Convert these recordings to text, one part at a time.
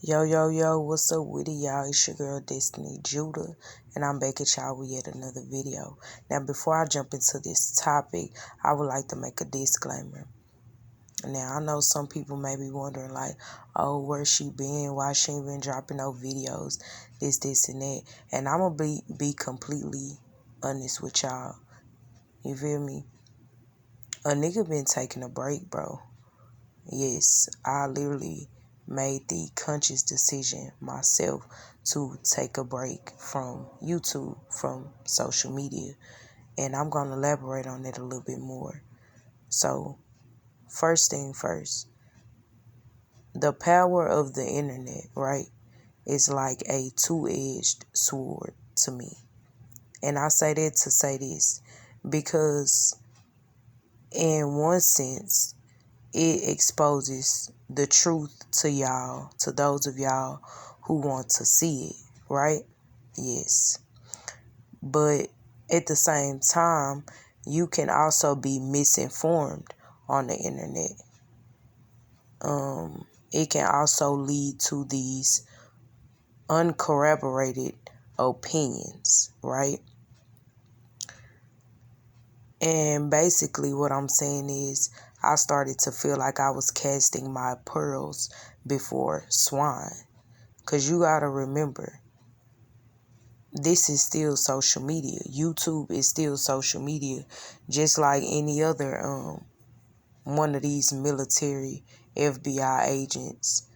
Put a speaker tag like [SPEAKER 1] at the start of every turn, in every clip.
[SPEAKER 1] Yo, yo, yo, what's up with it, y'all? It's your girl, Destiny Judah, and I'm back at y'all with yet another video. Now, before I jump into this topic, I would like to make a disclaimer. Now, I know some people may be wondering, like, oh, where's she been? Why she ain't been dropping no videos? This, and that. And I'm going to be completely honest with y'all. You feel me? A nigga been taking a break, bro. Yes, I literally made the conscious decision myself to take a break from YouTube, from social media. And I'm going to elaborate on it a little bit more. So, first thing first, the power of the internet, right, is like a two-edged sword to me. And I say that to say this because, in one sense, it exposes the truth to y'all, to those of y'all who want to see it, right? Yes. But at the same time, you can also be misinformed on the internet. It can also lead to these uncorroborated opinions, right? And basically what I'm saying is I started to feel like I was casting my pearls before swine. Because you got to remember, this is still social media. YouTube is still social media. Just like any other one of these military FBI agents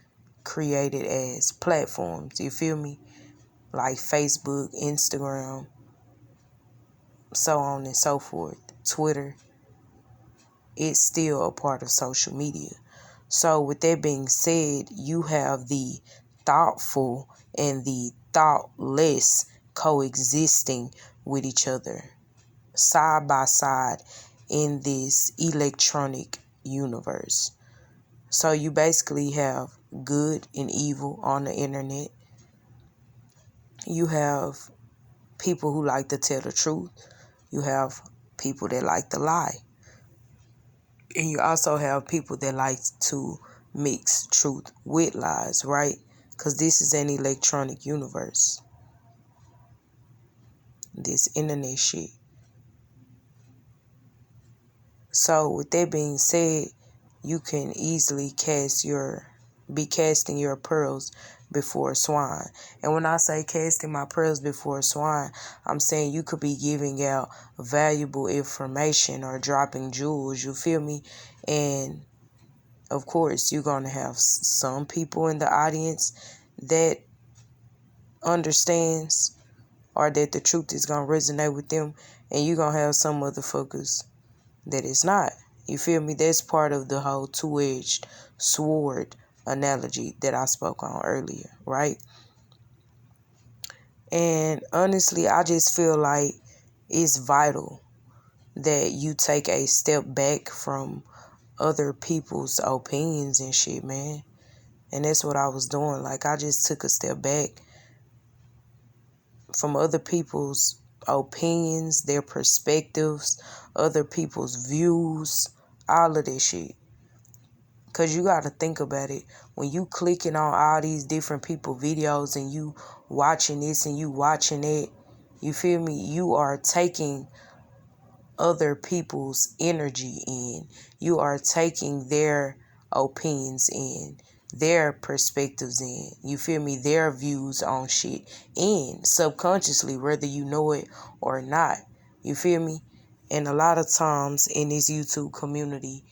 [SPEAKER 1] created as platforms. You feel me? Like Facebook, Instagram, so on and so forth. Twitter. It's still a part of social media. So with that being said, you have the thoughtful and the thoughtless coexisting with each other side by side in this electronic universe. So you basically have good and evil on the internet. You have people who like to tell the truth. You have people that like to lie. And you also have people that like to mix truth with lies, right? Because this is an electronic universe. This internet shit. So with that being said, you can easily be casting your pearls before swine. And when I say casting my pearls before swine, I'm saying you could be giving out valuable information or dropping jewels, you feel me? And of course, you're going to have some people in the audience that understands or that the truth is going to resonate with them. And you're going to have some motherfuckers that it's not. You feel me? That's part of the whole two-edged sword analogy that I spoke on earlier, right? And honestly, I just feel like it's vital that you take a step back from other people's opinions and shit, man. And that's what I was doing. Like, I just took a step back from other people's opinions, their perspectives, other people's views, all of this shit. Because you got to think about it. When you clicking on all these different people videos and you watching this and you watching that, you feel me? You are taking other people's energy in. You are taking their opinions in, their perspectives in. You feel me? Their views on shit in subconsciously, whether you know it or not. You feel me? And a lot of times in this YouTube community,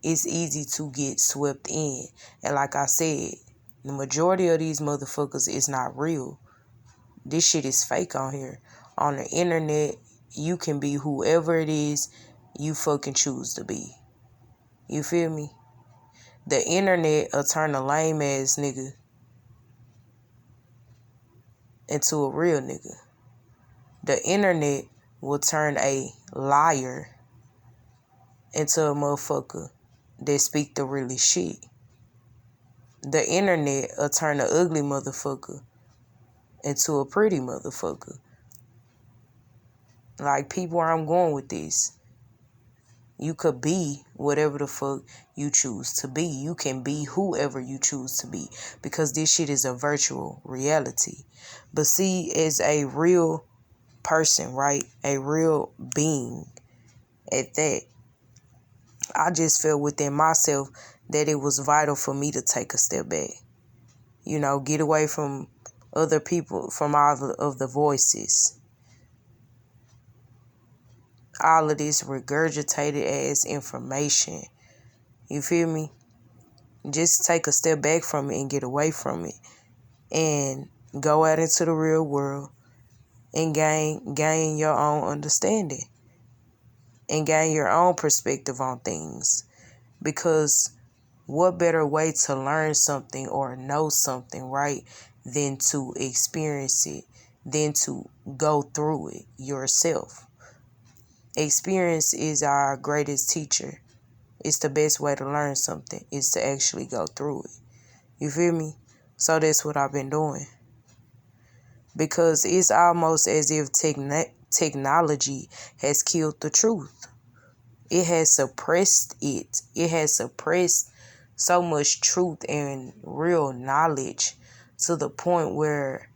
[SPEAKER 1] it's easy to get swept in. And like I said, the majority of these motherfuckers is not real. This shit is fake on here. On the internet, you can be whoever it is you fucking choose to be. You feel me? The internet will turn a lame ass nigga into a real nigga. The internet will turn a liar into a motherfucker that speak the really shit. The internet will turn an ugly motherfucker into a pretty motherfucker. Like, peep where I'm going with this. You could be whatever the fuck you choose to be. You can be whoever you choose to be, because this shit is a virtual reality. But see, as a real person, right? A real being at that, I just felt within myself that it was vital for me to take a step back. You know, get away from other people, from all of the voices. All of this regurgitated as information. You feel me? Just take a step back from it and get away from it. And go out into the real world and gain your own understanding. And gain your own perspective on things. Because what better way to learn something or know something, right, than to experience it, than to go through it yourself. Experience is our greatest teacher. It's the best way to learn something, is to actually go through it. You feel me? So that's what I've been doing. Because it's almost as if technology has killed the truth. It has suppressed it. It has suppressed so much truth and real knowledge to the point where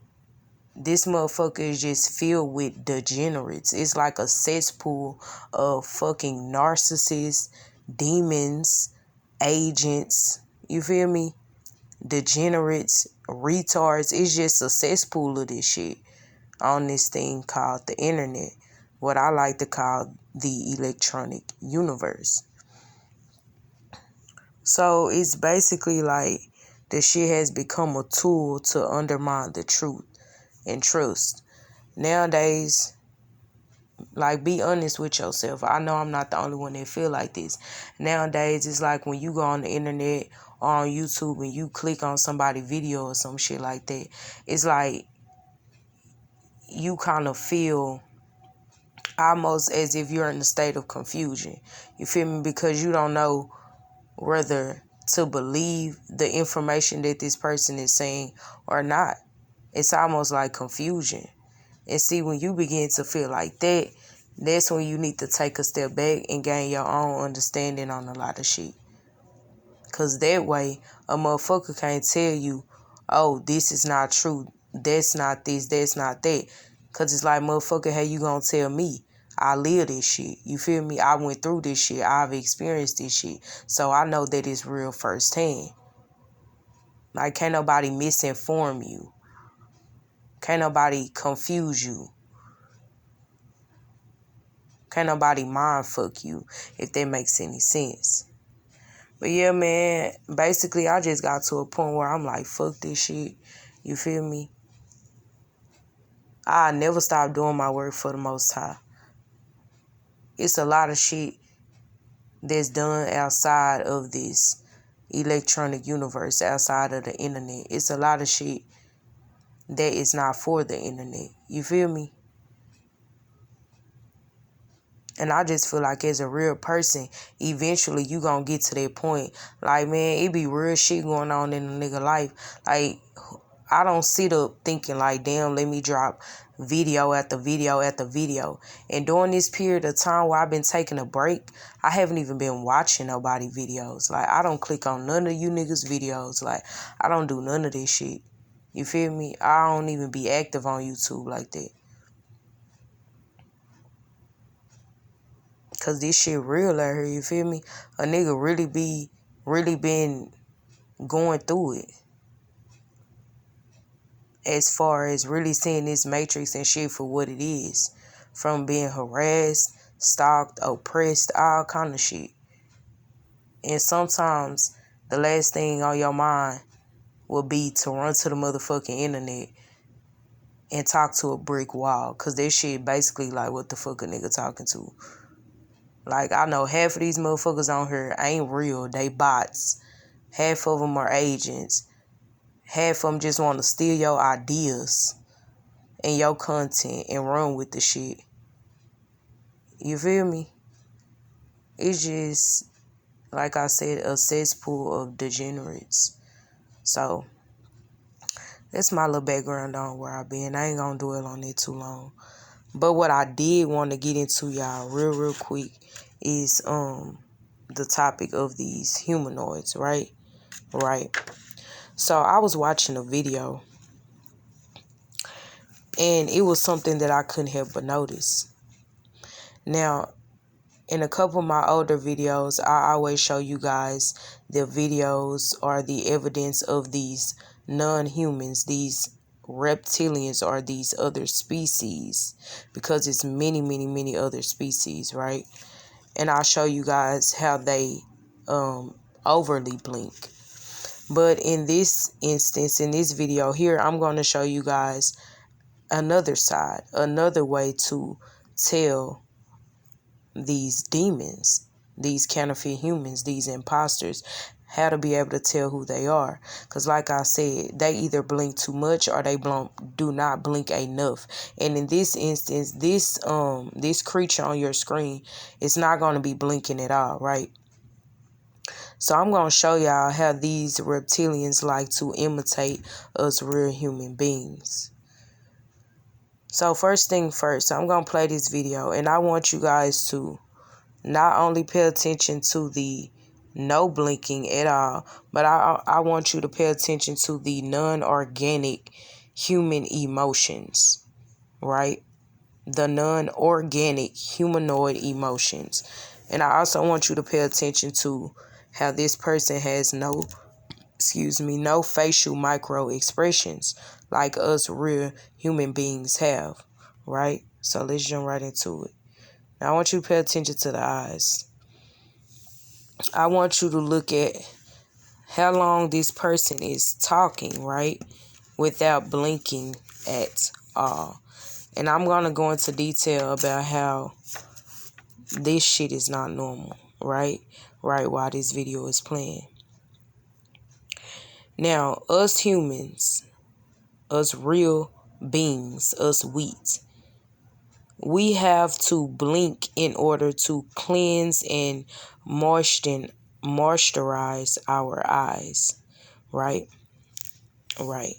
[SPEAKER 1] this motherfucker is just filled with degenerates. It's like a cesspool of fucking narcissists, demons, agents. You feel me? Degenerates, retards. It's just a cesspool of this shit on this thing called the internet. What I like to call the electronic universe. So it's basically like the shit has become a tool to undermine the truth and trust. Nowadays, like, be honest with yourself. I know I'm not the only one that feel like this. Nowadays, it's like when you go on the internet or on YouTube and you click on somebody's video or some shit like that, it's like you kind of feel almost as if you're in a state of confusion. You feel me? Because you don't know whether to believe the information that this person is saying or not. It's almost like confusion. And see, when you begin to feel like that, that's when you need to take a step back and gain your own understanding on a lot of shit. Because that way, a motherfucker can't tell you, oh, this is not true, that's not this, that's not that. Because it's like, motherfucker, how you gonna tell me? I live this shit. You feel me? I went through this shit. I've experienced this shit. So I know that it's real firsthand. Like, can't nobody misinform you. Can't nobody confuse you. Can't nobody mind fuck you, if that makes any sense. But yeah, man, basically I just got to a point where I'm like, fuck this shit. You feel me? I never stop doing my work for the Most High. It's a lot of shit that's done outside of this electronic universe, outside of the internet. It's a lot of shit that is not for the internet. You feel me? And I just feel like as a real person, eventually you gonna get to that point. Like, man, it be real shit going on in a nigga life. Like, I don't sit up thinking like, damn, let me drop video after video after video. And during this period of time where I've been taking a break, I haven't even been watching nobody videos. Like, I don't click on none of you niggas videos. Like, I don't do none of this shit. You feel me? I don't even be active on YouTube like that. Cause this shit real out here, you feel me? A nigga really been going through it. As far as really seeing this matrix and shit for what it is. From being harassed, stalked, oppressed, all kind of shit. And sometimes the last thing on your mind will be to run to the motherfucking internet and talk to a brick wall. Cause that shit basically like, what the fuck a nigga talking to? Like, I know half of these motherfuckers on here ain't real. They bots. Half of them are agents. Half of them just want to steal your ideas and your content and run with the shit. You feel me? It's just, like I said, a cesspool of degenerates. So, that's my little background on where I've been. I ain't gonna dwell on it too long. But what I did want to get into, y'all, real quick, is the topic of these humanoids, right? Right. So I was watching a video, and it was something that I couldn't help but notice. Now, in a couple of my older videos, I always show you guys the videos or the evidence of these non-humans, these reptilians, or these other species, because it's many, many, many other species, right? And I'll show you guys how they overly blink. But in this instance, in this video here, I'm going to show you guys another side, another way to tell these demons, these counterfeit humans, these imposters, how to be able to tell who they are. Because like I said, they either blink too much or they do not blink enough. And in this instance, this creature on your screen is not going to be blinking at all, right? So I'm going to show y'all how these reptilians like to imitate us real human beings. So first thing first, I'm going to play this video, and I want you guys to not only pay attention to the no blinking at all, but I want you to pay attention to the non-organic human emotions, right? The non-organic humanoid emotions. And I also want you to pay attention to how this person has no facial micro expressions like us real human beings have, right? So let's jump right into it. Now I want you to pay attention to the eyes. I want you to look at how long this person is talking, right? Without blinking at all. And I'm going to go into detail about how this shit is not normal, right? Right while this video is playing. Now, us humans, us real beings, us wheat, we have to blink in order to cleanse and moisturize our eyes, right? Right.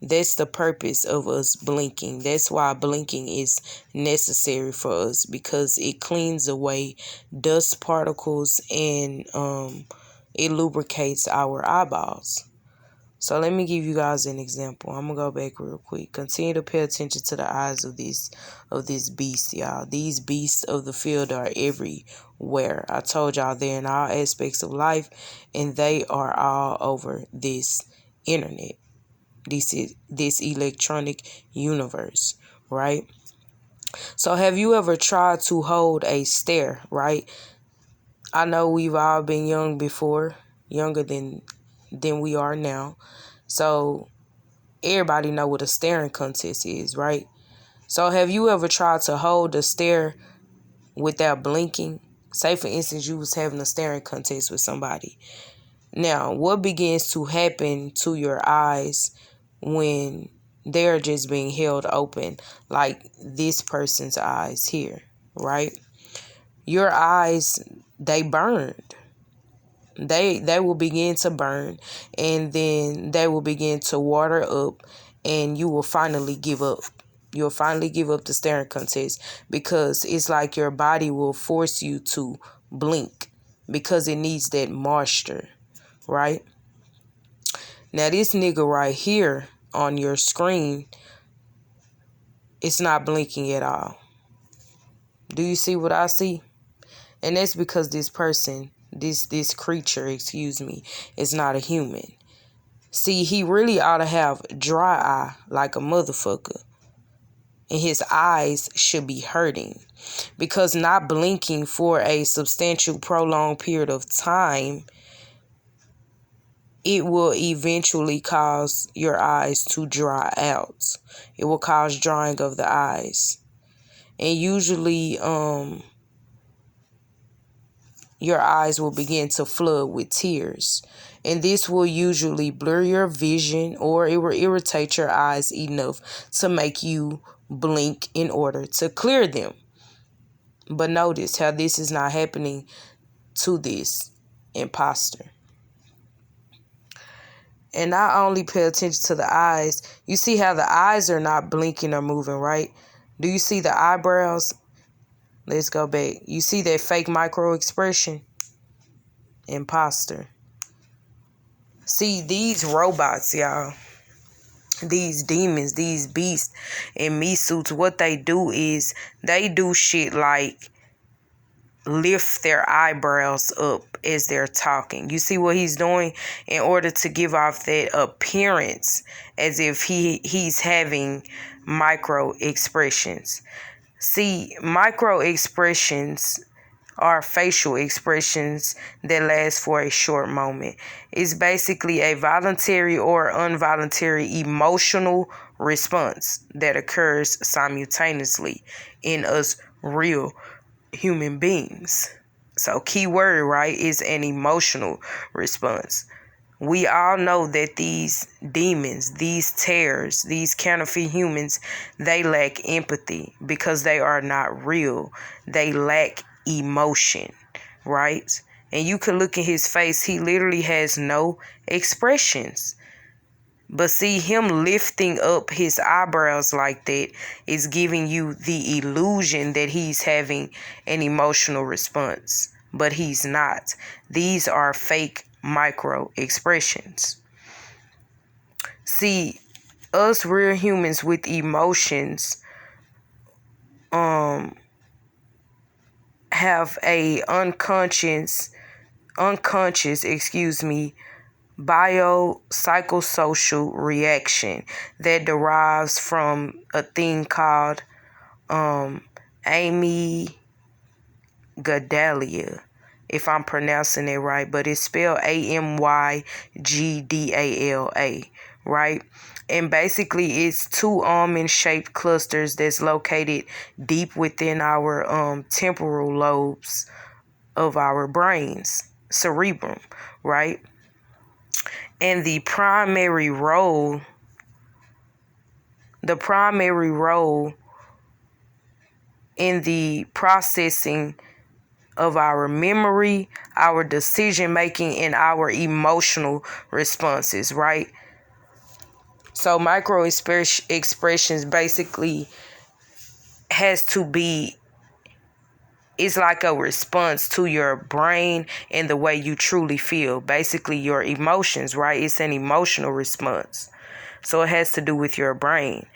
[SPEAKER 1] That's the purpose of us blinking. That's why blinking is necessary for us, because it cleans away dust particles and it lubricates our eyeballs. So let me give you guys an example. I'm gonna go back real quick. Continue to pay attention to the eyes of this beast, y'all. These beasts of the field are everywhere. I told y'all they're in all aspects of life, and they are all over this internet, this electronic universe, right? So have you ever tried to hold a stare, right? I know we've all been young before, younger than we are now. So everybody know what a staring contest is, right? So have you ever tried to hold a stare without blinking? Say for instance, you was having a staring contest with somebody. Now, what begins to happen to your eyes when they're just being held open, like this person's eyes here, right? Your eyes, they burned. They will begin to burn, and then they will begin to water up, and you will finally give up. You'll finally give up the staring contest, because it's like your body will force you to blink because it needs that moisture, right? Now this nigga right here on your screen, it's not blinking at all. Do you see what I see? And that's because this person, this creature, is not a human. See, he really ought to have dry eye like a motherfucker. And his eyes should be hurting, because not blinking for a substantial prolonged period of time, it will eventually cause your eyes to dry out. It will cause drying of the eyes. And usually your eyes will begin to flood with tears. And this will usually blur your vision, or it will irritate your eyes enough to make you blink in order to clear them. But notice how this is not happening to this imposter. And not only pay attention to the eyes, you see how the eyes are not blinking or moving, right? Do you see the eyebrows? Let's go back. You see that fake micro expression? Imposter. See, these robots, y'all, these demons, these beasts in meat suits, what they do is they do shit like lift their eyebrows up as they're talking. You see what he's doing in order to give off that appearance as if he's having micro expressions. See, micro expressions are facial expressions that last for a short moment. It's basically a voluntary or involuntary emotional response that occurs simultaneously in us real human beings. So key word, right, is an emotional response. We all know that these demons, these terrors, these counterfeit humans, they lack empathy because they are not real. They lack emotion, right? And you can look at his face. He literally has no expressions. But see, him lifting up his eyebrows like that is giving you the illusion that he's having an emotional response. But he's not. These are fake micro expressions. See, us real humans with emotions have a unconscious, biopsychosocial reaction that derives from a thing called amygdala, if I'm pronouncing it right, but it's spelled AMYGDALA, right? And basically it's two almond-shaped clusters that's located deep within our temporal lobes of our brains, cerebrum, right? And the primary role in the processing of our memory, our decision making, and our emotional responses, right? So micro expressions basically has to be, it's like a response to your brain and the way you truly feel. Basically your emotions, right? It's an emotional response. So it has to do with your brain.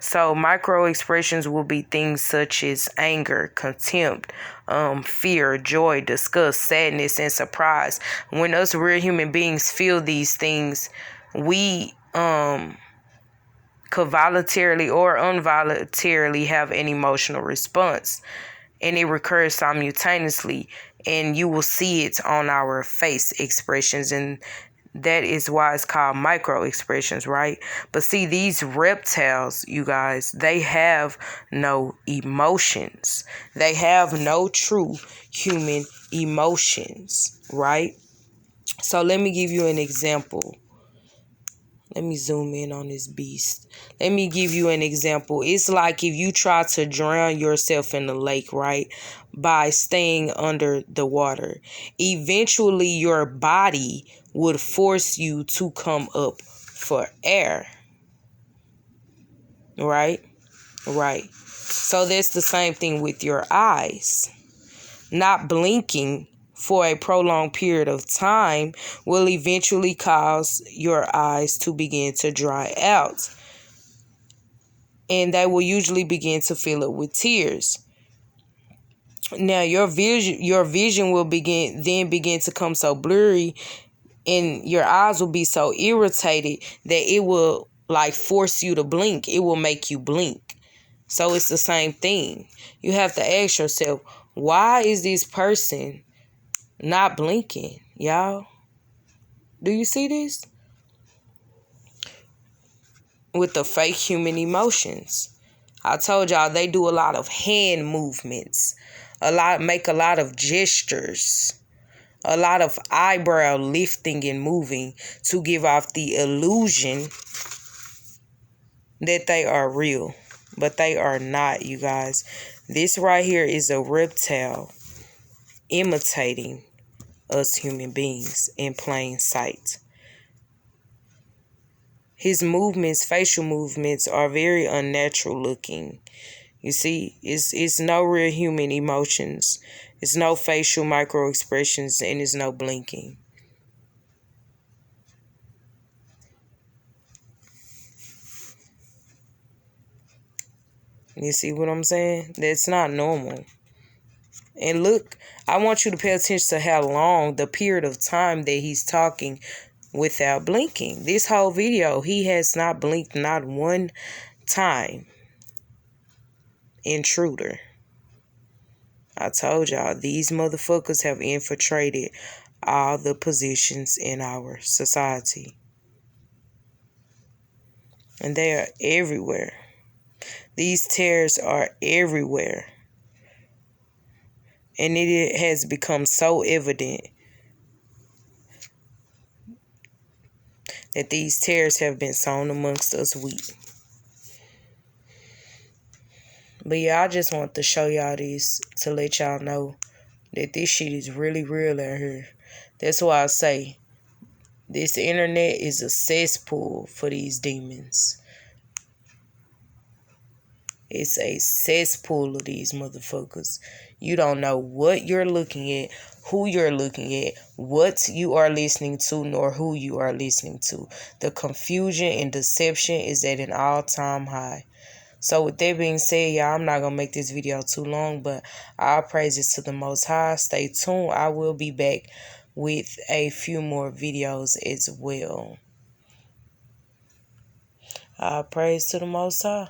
[SPEAKER 1] So micro expressions will be things such as anger, contempt, fear, joy, disgust, sadness, and surprise. When us real human beings feel these things, we could voluntarily or involuntarily have an emotional response. And it recurs simultaneously, and you will see it on our face expressions, and that is why it's called micro expressions, right? But see, these reptiles, you guys, they have no emotions. They have no true human emotions, right? So let me give you an example. Let me zoom in on this beast. Let me give you an example. It's like if you try to drown yourself in the lake, right? By staying under the water. Eventually, your body would force you to come up for air. Right? Right. So that's the same thing with your eyes. Not blinking for a prolonged period of time will eventually cause your eyes to begin to dry out. And they will usually begin to fill up with tears. Now your vision will begin to come so blurry, and your eyes will be so irritated that it will like force you to blink. It will make you blink. So it's the same thing. You have to ask yourself, why is this person not blinking, y'all? Do you see this? With the fake human emotions. I told y'all they do a lot of hand movements. Make a lot of gestures. A lot of eyebrow lifting and moving to give off the illusion that they are real. But they are not, you guys. This right here is a reptile imitating us human beings in plain sight. His movements, facial movements, are very unnatural looking. You see, it's no real human emotions. It's no facial micro expressions, and it's no blinking. You see what I'm saying? That's not normal. And look, I want you to pay attention to how long, the period of time that he's talking without blinking. This whole video, he has not blinked not one time. Intruder. I told y'all, these motherfuckers have infiltrated all the positions in our society. And they are everywhere. These terrors are everywhere. And it has become so evident that these terrors have been sown amongst us wheat. But yeah, I just want to show y'all this to let y'all know that this shit is really real out here. That's why I say this internet is a cesspool for these demons. It's a cesspool of these motherfuckers. You don't know what you're looking at, who you're looking at, what you are listening to, nor who you are listening to. The confusion and deception is at an all-time high. So with that being said, y'all, I'm not going to make this video too long, but all praises to the Most High. Stay tuned. I will be back with a few more videos as well. All praise to the Most High.